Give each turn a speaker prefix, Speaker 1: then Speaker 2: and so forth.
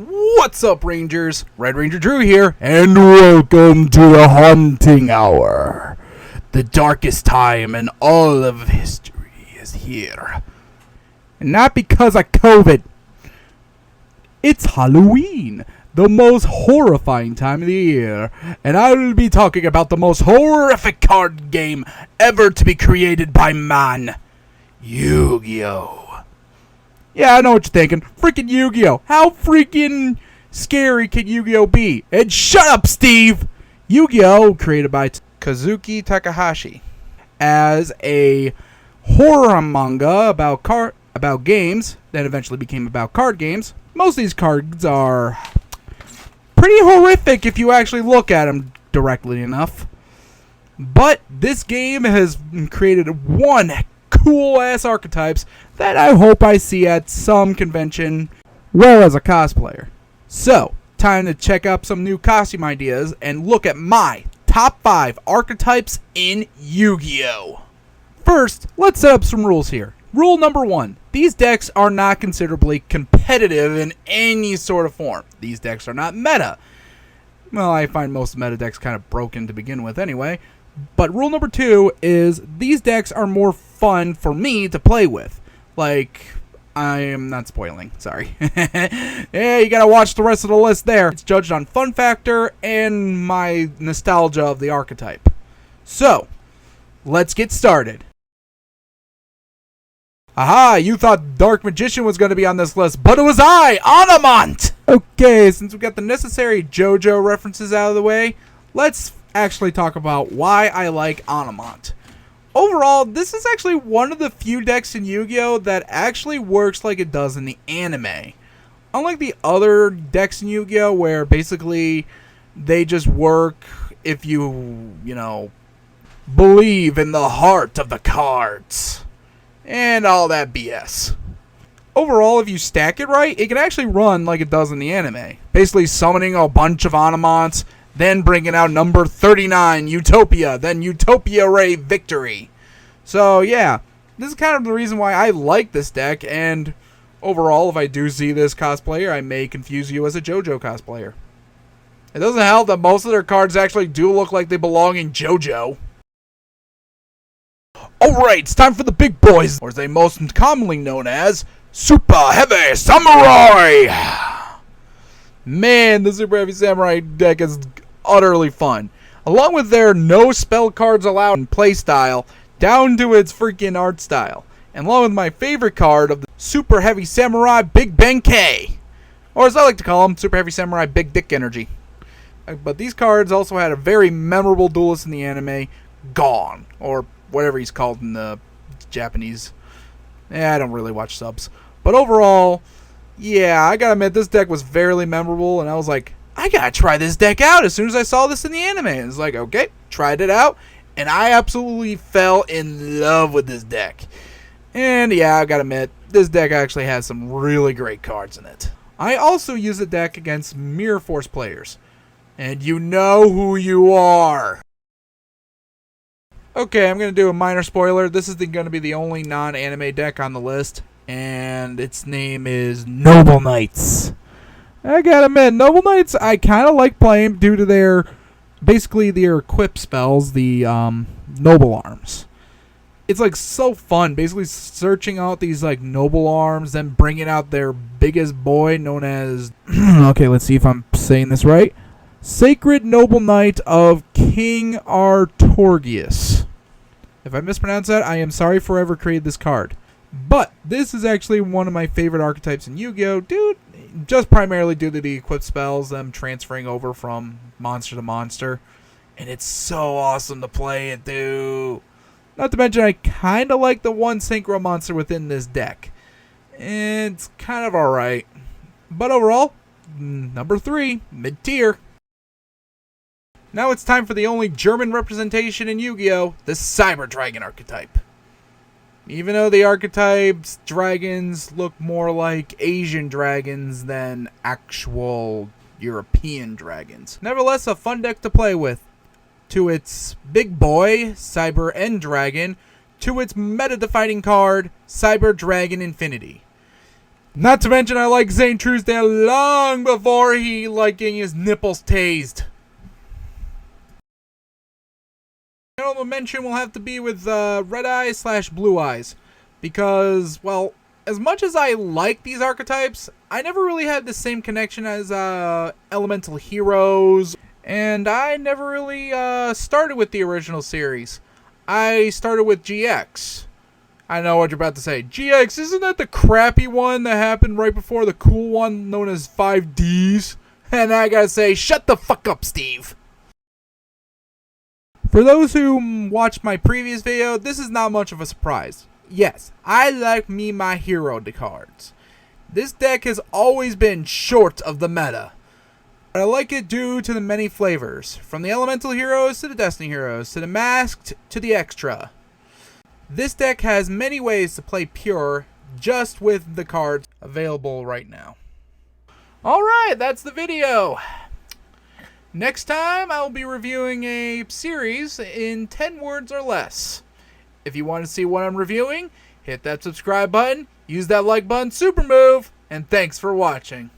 Speaker 1: What's up, Rangers? RedRangerDrew here, and welcome to the Haunting Hour. The darkest time in all of history is here. And not because of COVID. It's Halloween, the most horrifying time of the year, and I will be talking about the most horrific card game ever to be created by man, Yugioh. Yeah, I know what you're thinking. Freaking Yugioh. How freaking scary can Yugioh be? And shut up, Steve! Yugioh, created by Kazuki Takahashi, as a horror manga about games that eventually became about card games. Most of these cards are pretty horrific if you actually look at them directly enough. But this game has created one cool-ass archetypes that I hope I see at some convention, well, as a cosplayer. So, time to check out some new costume ideas and look at my top 5 archetypes in Yu-Gi-Oh! First, let's set up some rules here. Rule number 1. These decks are not considerably competitive in any sort of form. These decks are not meta. Well, I find most meta decks kind of broken to begin with anyway. But rule number 2 is these decks are more fun for me to play with. Like, I am not spoiling, sorry. Yeah, you gotta watch the rest of the list there. It's judged on fun factor and my nostalgia of the archetype. So, let's get started. Aha, you thought Dark Magician was going to be on this list, but it was I, Anamant! Okay, since we got the necessary JoJo references out of the way, let's actually talk about why I like Anamant. Overall, this is actually one of the few decks in Yu-Gi-Oh! That actually works like it does in the anime. Unlike the other decks in Yu-Gi-Oh! Where basically they just work if you believe in the heart of the cards and all that BS. Overall, if you stack it right, it can actually run like it does in the anime. Basically summoning a bunch of Anamants, then bringing out number 39, Utopia, then Utopia Ray Victory. So yeah, this is kind of the reason why I like this deck, and overall, if I do see this cosplayer, I may confuse you as a JoJo cosplayer. It doesn't help that most of their cards actually do look like they belong in JoJo. Alright, it's time for the big boys, or as they most commonly known as, Super Heavy Samurai! Man, the Super Heavy Samurai deck is utterly fun. Along with their no spell cards allowed playstyle, down to its freaking art style. And along with my favorite card of the Super Heavy Samurai Big Ben K. Or as I like to call them, Super Heavy Samurai Big Dick Energy. But these cards also had a very memorable duelist in the anime, Gon. Or whatever he's called in the Japanese. I don't really watch subs. But overall, yeah, I gotta admit, this deck was fairly memorable, and I was like, I gotta try this deck out as soon as I saw this in the anime. And it's like, okay, tried it out, and I absolutely fell in love with this deck. And yeah, I gotta admit, this deck actually has some really great cards in it. I also use the deck against Mirror Force players. And you know who you are. Okay, I'm going to do a minor spoiler. This is going to be the only non-anime deck on the list, and its name is Noble Knights. I gotta admit, Noble Knights I kind of like playing due to their equip spells, the Noble Arms. It's like so fun, basically searching out these like Noble Arms, then bringing out their biggest boy known as, okay, let's see if I'm saying this right, Sacred Noble Knight of King Artorius. If I mispronounce that, I am sorry for ever created this card. But this is actually one of my favorite archetypes in Yu-Gi-Oh! Dude, just primarily due to the equip spells, them transferring over from monster to monster. And it's so awesome to play it, dude. Not to mention, I kind of like the one synchro monster within this deck. It's kind of alright. But overall, number 3, mid-tier. Now it's time for the only German representation in Yu-Gi-Oh! The Cyber Dragon archetype. Even though the archetype's dragons look more like Asian dragons than actual European dragons. Nevertheless, a fun deck to play with. To its big boy, Cyber End Dragon, to its meta-defining card, Cyber Dragon Infinity. Not to mention I like Zane Truesdale long before he liked getting his nipples tased. Honorable mention will have to be with Red Eyes / Blue Eyes. Because, well, as much as I like these archetypes, I never really had the same connection as Elemental Heroes. And I never really started with the original series. I started with GX. I know what you're about to say. GX, isn't that the crappy one that happened right before the cool one known as 5Ds? And I gotta say, shut the fuck up, Steve. For those who watched my previous video, this is not much of a surprise. Yes, I like me my hero cards. This deck has always been short of the meta. But I like it due to the many flavors, from the Elemental Heroes to the Destiny Heroes, to the Masked to the Extra. This deck has many ways to play pure, just with the cards available right now. Alright, that's the video. Next time, I will be reviewing a series in 10 words or less. If you want to see what I'm reviewing, hit that subscribe button, use that like button super move, and thanks for watching.